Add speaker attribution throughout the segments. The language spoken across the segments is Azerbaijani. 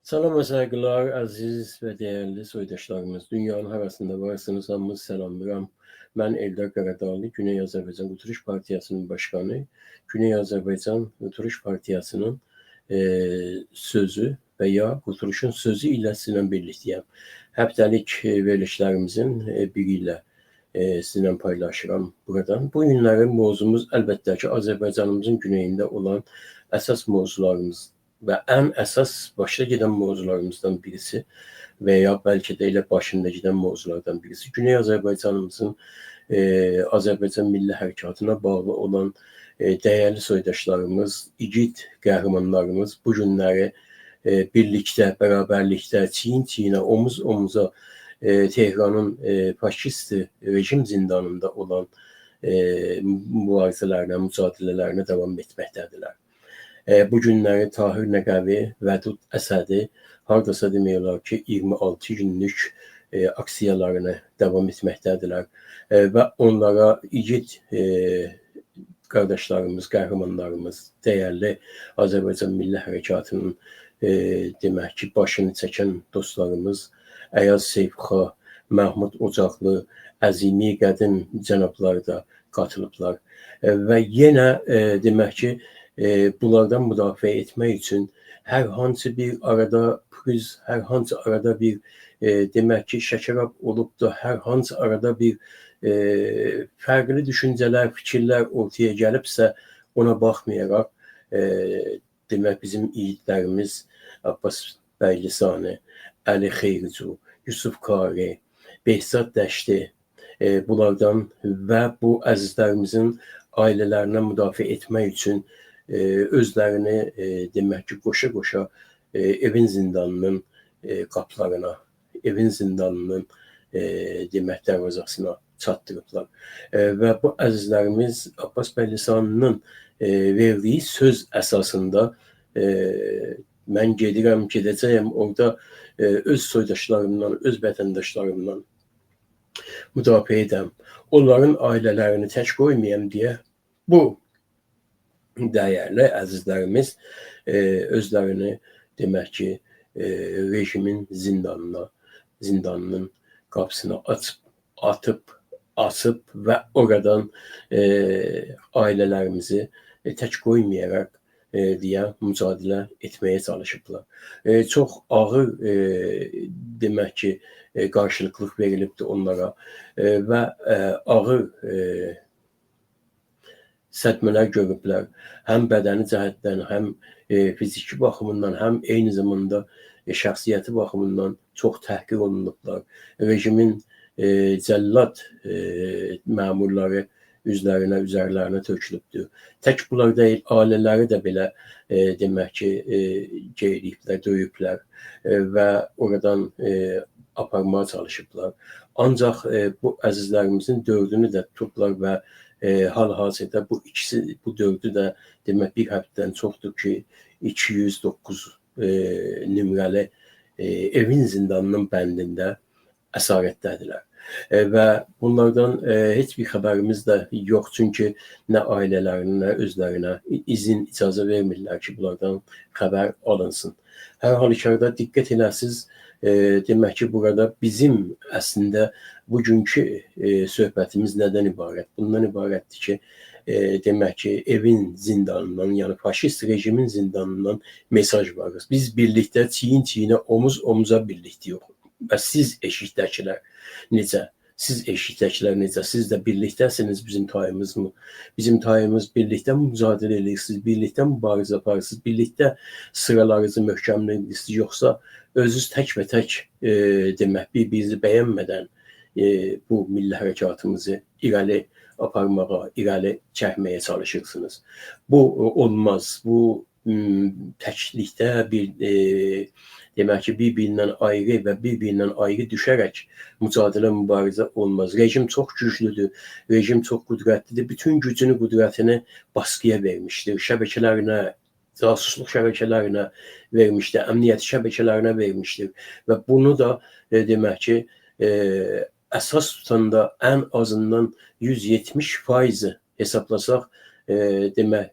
Speaker 1: Salam ve saygılar aziz ve değerli soydaşlarımız. Dünyanın arasında varsınız, hamınızı salamlayıram. Ben Eldar Qaradağlı, Güney Azərbaycan Qurtuluş Partiyasının başkanı, Güney Azərbaycan Qurtuluş Partiyasının sözü və ya Qurtuluşun sözü ilə sizinlə birliktəyəm. Həftəlik verilişlərimizin biri ilə sizinlə paylaşıram buradan. Bu günlərin mövzumuz əlbəttə ki, Azərbaycanımızın güneyində olan əsas mövzularımız və ən əsas başda gedən mövzularımızdan birisi və ya bəlkə də elə başında gedən mövzulardan birisi Güney Azərbaycanımızın Azərbaycan Milli Hərəkatına bağlı olan dəyərli soydaşlarımız, igid qəhrəmanlarımız bu günləri birlikdə, bərabərlikdə, çiyin-çiyinə, omuz-omuza Tehranın faşist rejim zindanında olan mübarizələrinə, mücadilələrine davam etməkdədirlər. Bu günləri Tahir Nəqəvi, Vədud Əsədi hardasa demək olar ki 26 günlük aksiyalarına davam etməkdədirlər və onlara igid qardaşlarımız, qəhrəmanlarımız, dəyərli Azərbaycan Milli Hərəkatının demək ki başını çəkən dostlarımız Əyaz Seyfxa, Məhmud Ocaqlı, Əzimi Qədim cənablar da qatılıblar və yenə demək ki bunlardan müdafiə etmək üçün hər hansı bir arada pürüz, hər hansı arada bir demək ki şəkərab olub da hər hansı arada bir fərqli düşüncələr, fikirlər ortaya gəlibsə ona baxmayaraq demək bizim yiğitlərimiz Abbas Bəylisani, Əli Xeyricu, Yusuf Kari, Behzad Dəşti bunlardan və bu əzizlərimizin ailələrinə müdafiə etmək üçün özlərini demək ki qoşa-qoşa evin zindanının qapılarına, evin zindanının demək dərvazasına çatdırıblar. Və bu əzizlərimiz Abbas Bəylisaninin verdiyi söz əsasında mən gedirəm, gedəcəyəm, orada öz soydaşlarımdan, öz vətəndaşlarımdan müdafiə edəm. Onların ailələrini tək qoymayam deyə bu dəyərli əzizlərimiz özlərini demək ki rejimin zindanının qapısına açıb və oradan ailələrimizi tək qoymayaraq deyə mücadilə etməyə çalışıblar. Çox ağır demək ki qarşılıqlıq verilibdir onlara və ağır sədmələr görüblər. Həm bədəni cəhətdən, həm fiziki baxımından, həm eyni zamanda şəxsiyyəti baxımından çox təhqir olunublar. Rejimin cəllad məmurları üzərlərinə tökülübdür. Tək bunlar deyil, ailələri də belə demək ki geyliyiblər, döyüblər və oradan aparmağa çalışıblar. Ancaq bu əzizlərimizin dördünü də tutublar və hal-hazırda bu dördü də demək bir həftədən çoxdur ki 209 nömrəli evin zindanının bəndində əsarətdədirlər. Və bunlardan heç bir xəbərimiz də yox, çünki nə ailələrinə, nə özlərinə icazə vermirlər ki bunlardan xəbər alınsın. Hər halükarda diqqət eləsiz, demək ki burada bizim əslində bugünkü söhbətimiz nədən ibarət? Bundan ibarətdir ki demək ki evin zindanından, yəni faşist rejimin zindanından mesaj varız. Biz birlikdə çiyin-çiyinə, omuz-omuza birlikdə yox. Və siz eşikdəkilər necə? Siz eşikdəkilər necə? Siz də birlikdəsiniz bizim tayımız mı? Bizim tayımız birlikdə mücadilə edirsiniz, birlikdə mübarizə aparırsınız, birlikdə sıralarınızı möhkəmləyirsiniz, yoxsa özünüz tək və tək demək bir-birinizi bəyənmədən bu milli hərəkatımızı irəli aparmağa, irəli çəkməyə çalışırsınız. Bu olmaz. Bu təklikdə bir demək ki bir-birindən ayrı və bir-birindən ayrı düşərək mücadilə, mübarizə olmaz. Rejim çox güclüdür, rejim çox qüdrətlidir. Bütün gücünü, qüdrətini baskıya vermişdir. Şəbəkələrinə, casusluq şəbəkələrinə vermişdir, əmniyyət şəbəkələrinə vermişdir. Və bunu da demək ki əsas tutanda ən azından 170% hesablasaq demək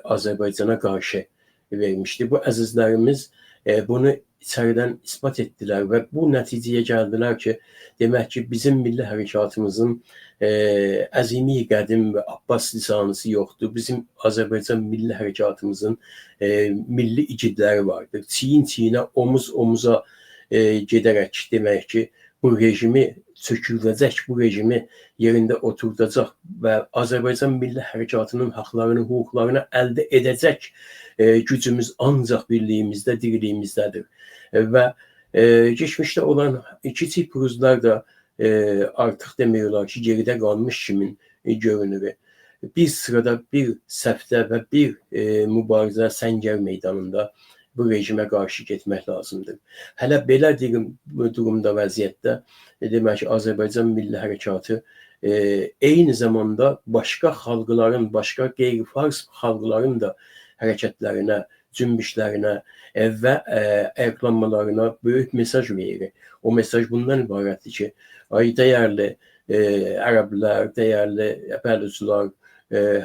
Speaker 1: Azərbaycana qarşı vermişdi. Bu əzizlərimiz bunu içəriden ispat ettiler ve bu nəticəyə gəldilər ki, demək ki, bizim milli hərəkatımızın əzimi qədim və Abbas lisanısı yoxdur. Bizim Azərbaycan milli hərəkatımızın milli igidləri vardır. Çiyin-çiyinə, omuz-omuza gedərək demək ki, bu rejimi söküldəcək, bu rejimi yerində oturdacaq və Azərbaycan milli hərəkatının haqlarını, hüquqlarını əldə edəcək gücümüz ancaq birliyimizdə, dirliyimizdədir. Və geçmişdə olan kiçik pürüzlər də artıq demiyorlar ki, geridə qalmış kimin görünür. Bir sırada, bir səhvdə və bir mübarizə Səngər meydanında bu rejimə qarşı getmək lazımdır. Hələ belə durumda, vəziyyətdə demək ki, Azərbaycan milli hərəkatı eyni zamanda başqa xalqların, başqa qeyri-fars xalqların da hərəkətlərinə, cümbüşlərinə və ayaqlanmalarına böyük mesaj verir. O mesaj bundan ibarətdir ki, ay dəyərli ərəblər, dəyərli bəluçular,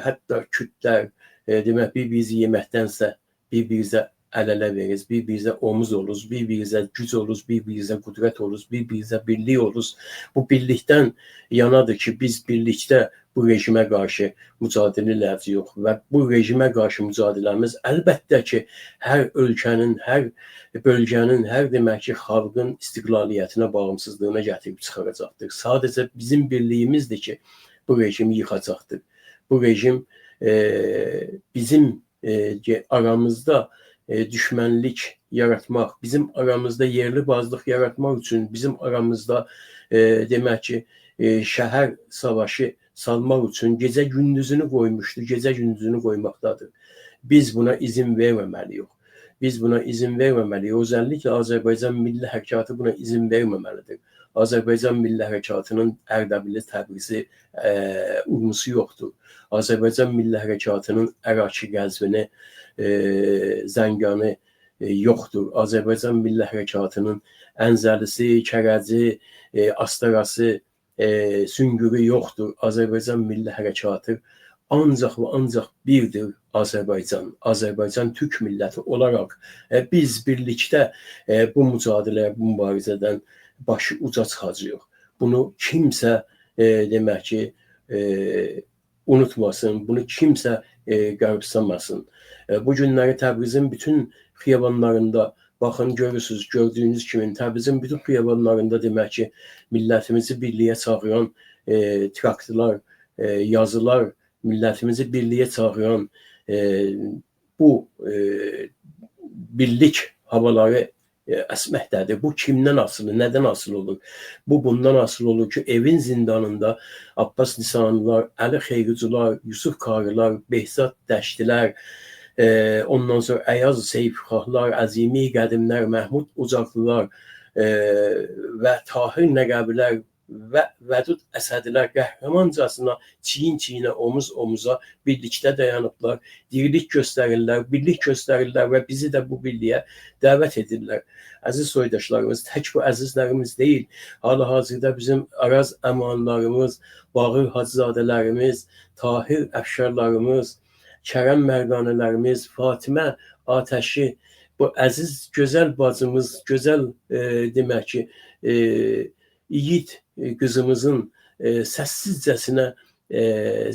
Speaker 1: hətta kürdlər, demək bir-birimizi yeməkdənsə bir-birimizə əl-ələ veririz, bir-birimizə omuz oluruz, bir-birimizə güc oluruz, bir-birimizə qüdrət oluruz, bir-birimizə birlik oluruz. Bu birlikdən yanadır ki, biz birlikdə bu rejimə qarşı mücadilə eləyəcəyik və bu rejimə qarşı mücadiləmiz əlbəttə ki, hər ölkənin, hər bölgənin, hər demək ki, xalqın istiqlaliyyətinə, bağımsızlığına gətirib çıxaracaqdır. Sadəcə bizim birliyimizdir ki, bu rejimi yıxacaqdır. Bu rejim bizim aramızda düşmənlik yaratmaq, bizim aramızda yerli bazlıq yaratmaq üçün, bizim aramızda demək ki, şəhər savaşı salmaq üçün gecə gündüzünü qoymuşdu, gecə gündüzünü qoymaqdadır. Biz buna izin verməməliyik. Biz buna izin verməməliyik. Özellikle Azərbaycan milli hərəkatı buna izin verməməlidir. Azərbaycan milli hərəkatının Ərdəbili, Təbrizi, Urmusu yoxdur. Azərbaycan milli hərəkatının Əraçi, Qəzvini, Zənganı yoxdur. Azərbaycan milli hərəkatının Ənzəlisi, Kərəci, Astarası, Süngürü yoxdur. Azərbaycan milli hərəkatı ancaq və ancaq birdir Azərbaycan. Azərbaycan Türk milləti olaraq biz birlikdə bu mücadiləyə, bu mübarizədən başı uca çıxacağıq. Bunu kimsə demək ki, unutmasın, bunu kimsə qarşılamasın. Bu günləri Təbrizin bütün xiyabanlarında, baxın, görürsünüz, gördüyünüz kimi Təbrizin bütün xiyabanlarında demək ki, millətimizi birliyə çağıran traktorlar, yazılar, millətimizi birliyə çağıran bu birlik havaları əsməkdədir. Bu kimdən asılı, nədən asılı olur? Bu bundan asılı olur ki, evin zindanında Abbas Nisanlılar, Əli Xeyrucular, Yusuf Karılar, Behzad Dəştilər, ondan sonra Əyaz Seyfxahlar, Əzimi Qədimlər, Məhmud Ucaqlılar və Tahir Nəqəbilər və Vədud Əsədilər qəhrəmancasına çiyin-çiyinə, omuz-omuza birlikdə dayanıblar, dirilik göstərirlər, birlik göstərirlər və bizi də bu birliyə dəvət edirlər. Əziz soydaşlarımız, tək bu əzizlərimiz deyil, hal-hazırda bizim Araz əmanlarımız, Bağır Hacızadələrimiz, Tahir Əfşarlarımız, Kərəm Mərdanələrimiz, Fatimə Atəşi, bu əziz, gözəl bacımız, gözəl demək ki, yiğit qızımızın səssizcəsinə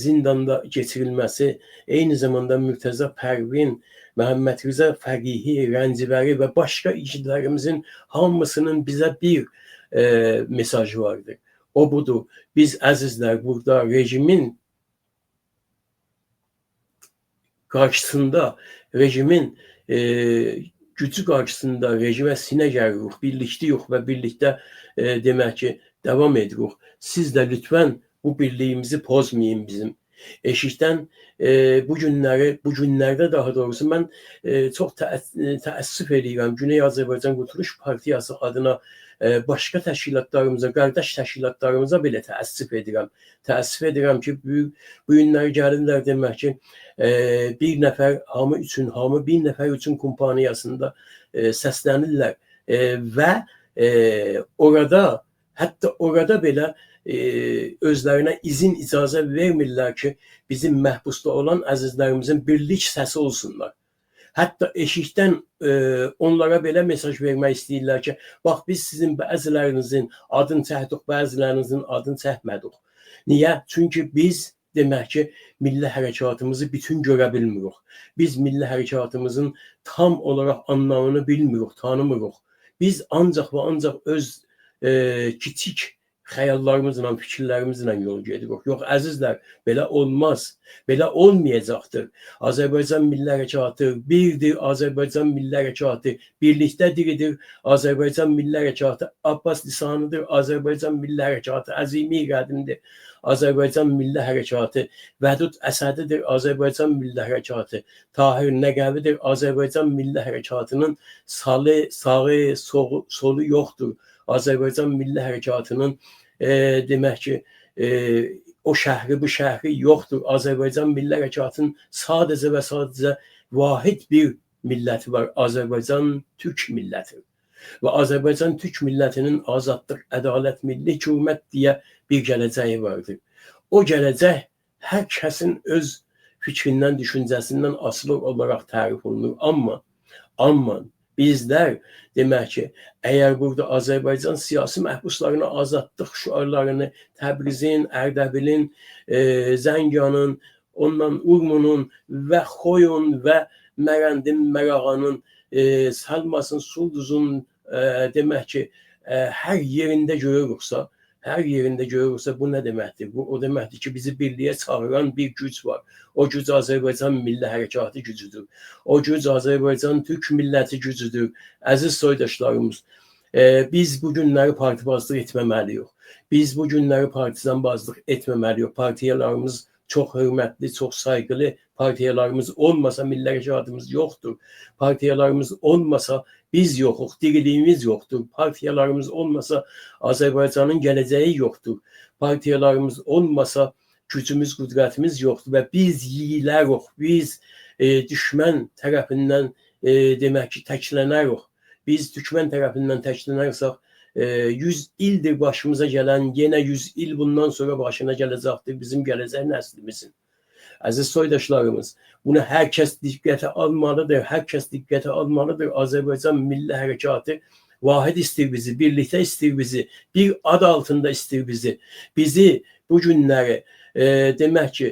Speaker 1: zindanda keçirilməsi, eyni zamanda Mürtəza Pərvin, Məhəmməd Rıza Fəqihi, Rəncibəri və başqa igidlərimizin hamısının bizə bir mesajı vardır. O budur, biz əzizlər burada rejimin qarşısında, rejimin gücü qarşısında rejimə sinə gəririk, birlikdəyik və birlikdə demək ki, devam edirik. Siz də lütfən bu birliyimizi pozmayın bizim. Eşikdən bu günlərdə daha doğrusu mən çox təəssüf edirəm. Güney Azərbaycan Qurtuluş Partiyası adına başqa təşkilatlarımıza, qardaş təşkilatlarımıza belə təəssüf edirəm. Təəssüf edirəm ki, bu günlər gəlirlər demək ki, bir nəfər hamı üçün, hamı bir nəfər üçün kompaniyasında səslənirlər və orada, hətta orada belə özlərinə izin, icazə vermirlər ki, bizim məhbusda olan əzizlərimizin birlik səsi olsunlar. Hətta eşikdən onlara belə mesaj vermək istəyirlər ki, bax biz sizin bəzilərinizin adını çəkdik, bəzilərinizin adını çəkmədik. Niyə? Çünki biz demək ki, milli hərəkatımızı bütün görə bilmirik. Biz milli hərəkatımızın tam olaraq anlamını bilmirik, tanımırıq. Biz ancaq və ancaq öz kiçik xəyallarımızla, fikirlərimizlə yol gedirik. Yox, əzizlər, belə olmaz. Belə olmayacaqdır. Azərbaycan Milli Hərəkatı birdir. Azərbaycan Milli Hərəkatı birlikdə diridir. Azərbaycan Milli Hərəkatı Abbas lisanıdır. Azərbaycan Milli Hərəkatı əzimi qədimdir. Azərbaycan Milli Hərəkatı Vədud Əsədidir. Azərbaycan Milli Hərəkatı Tahir Nəqəvidir. Azərbaycan Milli Hərəkatının sağı, solu yoxdur. Azərbaycan Milli Hərəkatının demək ki, o şəhri, bu şəhri yoxdur. Azərbaycan Milli Hərəkatının sadəcə və sadəcə vahid bir milləti var. Azərbaycan Türk milləti. Və Azərbaycan Türk millətinin azadlıq, ədalət, milli hükümət deyə bir gələcəyi vardır. O gələcək hər kəsin öz fikrindən, düşüncəsindən asılı olaraq tərif olunur. Amma bizlər demək ki, əgər burada Azərbaycan siyasi məhbuslarına azadlıq şüarlarını Təbrizin, Ərdəbilin, Zənganın, ondan Urmunun və Xoyun və Mərəndin, Mərağanın, Salmasın, Sulduzun demək ki, hər yerində görürüksə, bu nə deməkdir? Bu o deməkdir ki, bizi birliyə çağıran bir güc var. O güc Azərbaycan Milli Hərəkatı gücüdür. O güc Azərbaycan Türk milləti gücüdür. Əziz soydaşlarımız, biz bu günləri partibazlıq etməməliyik. Biz bu günləri partizanbazlıq etməməliyik. Partiyalarımız çox hörmətli, çox sayğılı partiyalarımız olmasa milli hərəkatımız yoxdur. Partiyalarımız olmasa biz yoxuq, diriliyimiz yoxdur. Partiyalarımız olmasa Azərbaycanın gələcəyi yoxdur. Partiyalarımız olmasa gücümüz, qüdrətimiz yoxdur və biz yiyilərik, biz düşmən tərəfindən demək ki, təklənərik. Biz düşmən tərəfindən təklənərsək, 100 ildir başımıza gələn, yenə 100 il bundan sonra başına gələcəkdir bizim gələcək nəslimizin. Əziz soydaşlarımız, bunu hər kəs diqqətə almalıdır, hər kəs diqqətə almalıdır. Azərbaycan Milli Hərəkatı vahid istir bizi, birlikdə istir bizi, bir ad altında istir bizi. Bizi bu günləri demək ki,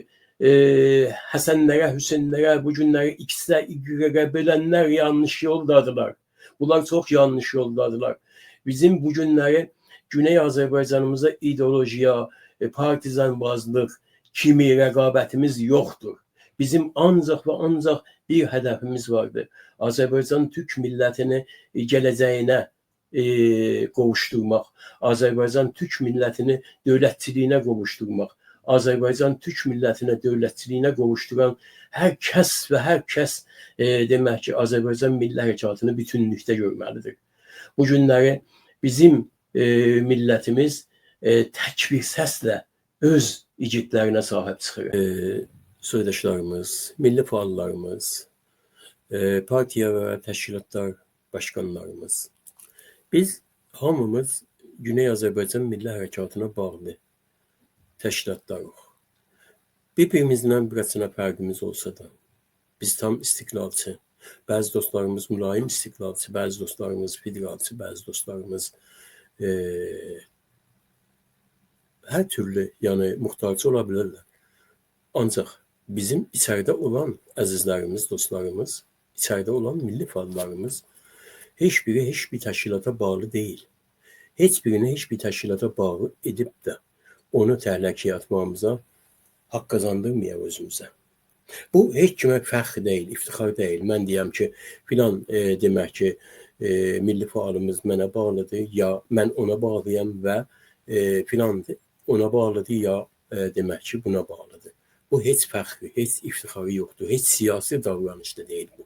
Speaker 1: Həsənlərə, Hüseynlərə, bu günləri X-lə, Y-lə bölənlər yanlış yoldadılar. Bunlar çox yanlış yoldadılar. Bizim bu günləri Güney Azərbaycanımıza ideolojiya, partizanbazlıq kimi rəqabətimiz yoxdur. Bizim ancaq və ancaq bir hədəfimiz vardır. Azərbaycan Türk millətini gələcəyinə qovuşturmaq, Azərbaycan Türk millətini dövlətçiliyinə qovuşturmaq, Azərbaycan Türk millətinə dövlətçiliyinə qovuşduran hər kəs demək ki, Azərbaycan Milli Hərəkatını bütünlükdə görməlidir. Bu günləri bizim millətimiz tək bir səslə öz igidlərinə sahib çıxır. Soydaşlarımız, milli fəallarımız, partiya və təşkilatlar başqanlarımız, biz hamımız Güney Azərbaycan Milli Hərəkatına bağlı təşkilatlarıq. Bir-birimizlə birəçənə fərqimiz olsa da, biz tam istiqlalçı, bəzi dostlarımız mülayim istiqlalçı, bəzi dostlarımız federalçı, bəzi dostlarımız hər türlü, yəni muxtarçı ola bilərlər. Ancaq bizim içəridə olan əzizlərimiz, dostlarımız, içəridə olan milli fəallarımız heç biri heç bir təşkilata bağlı deyil. Heç birini heç bir təşkilata bağlı edib də onu təhləkəyə atmamıza haqq qazandırmayaq özümüzə. Bu heç kimə fəxr deyil, iftixar deyil. Mən deyəm ki, filan demək ki, milli fəalımız mənə bağlıdır, ya mən ona bağlıyam və filan ona bağlıdır, ya demək ki, buna bağlıdır. Bu heç fəxri, heç iftixarı yoxdur, heç siyasi davranış da deyil bu.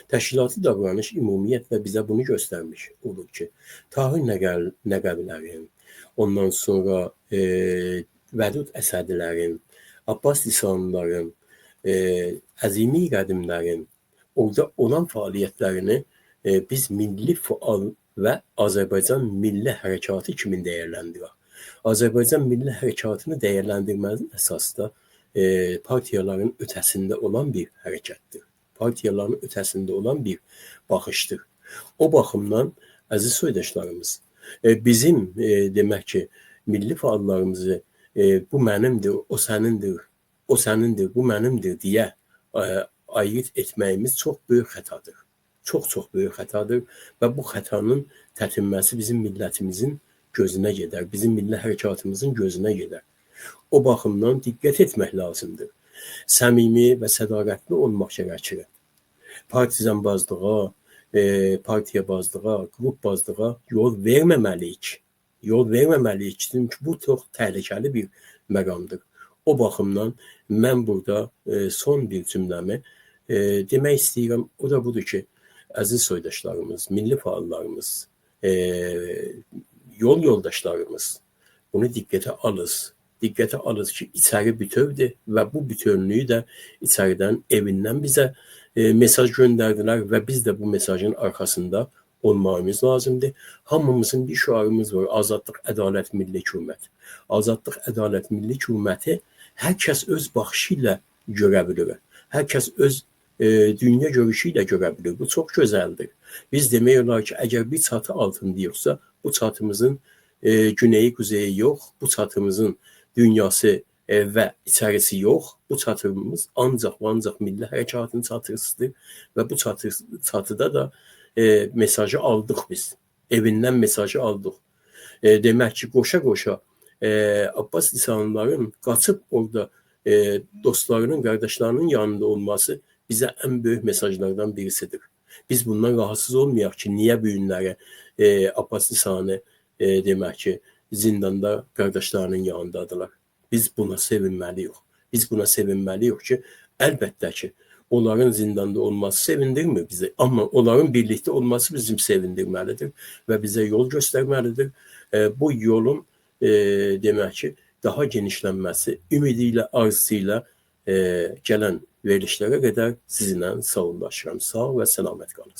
Speaker 1: Təşkilati davranış ümumiyyətlə bizə bunu göstərmiş olur ki, Tahir Nəqəvilərin, ondan sonra Vədud Əsədilərin, Abbas lisanlıların, əzimi qədimlərin orada olan fəaliyyətlərini biz milli fəal və Azərbaycan Milli Hərəkatı kimi dəyərləndirək. Azərbaycan Milli Hərəkatını dəyərləndirmənin əsası da partiyaların ötəsində olan bir hərəkətdir. Partiyaların ötəsində olan bir baxışdır. O baxımdan əziz soydaşlarımız, bizim demək ki, milli fəallarımızı bu mənimdir, o sənindir, o sənindir, bu mənimdir deyə ayırt etməyimiz çox böyük xətadır. Çox böyük xətadır və bu xətanın tətinməsi bizim millətimizin gözünə gedər, bizim milli hərəkatımızın gözünə gedər. O baxımdan diqqət etmək lazımdır. Səmimi və sədaqətli olmaq gərəkir. Partizanbazlığa, partiyabazlığa, qrupbazlığa yol verməməliyik. Yol verməməliyik, çünki bu çox təhlükəli bir məqamdır. O baxımdan mən burada son bir cümləmi demək istəyirəm. O da budur ki, əziz soydaşlarımız, milli fəallarımız, yol yoldaşlarımız bunu diqqətə alız. Diqqətə alız ki, içəri bütövdür və bu bütövlüyü də içəridən, evindən bizə mesaj göndərdilər və biz də bu mesajın arxasında olmamız lazımdır. Hamımızın bir şüarımız var, azadlıq, ədalət, milli hükümət. Azadlıq, ədalət, milli hüküməti hər kəs öz baxışı ilə görə bilir. Hər kəs öz dünya görüşü ilə görə bilir. Bu çox gözəldir. Biz demək olar ki, əgər bir çatı altındayıqsa, bu çatımızın güneyi, kuzeyi yox, bu çatımızın dünyası və içərisi yox. Bu çatımız ancaq və ancaq milli hərəkatının çatısıdır və bu çatıda da mesajı aldıq biz. Evindən mesajı aldıq. Demək ki, qoşa-qoşa Abbas lisanlıların qaçıb orada dostlarının, qardaşlarının yanında olması bizə ən böyük mesajlardan birisidir. Biz bundan rahatsız olmayaq ki, niyə bu günləri Abbas lisanı demək ki, zindanda qardaşlarının yanındadılar. Biz buna sevinməliyik. Biz buna sevinməliyik ki, əlbəttə ki, onların zindanda olması sevindirmir bizi. Amma onların birlikdə olması bizim sevindirməlidir və bizə yol göstərməlidir. Bu yolun demək ki, daha genişlənməsi ümidi ilə, arzusu ilə gələn verilişlərə qədər sizinlə sağollaşıram. Sağ və səlamət qalın.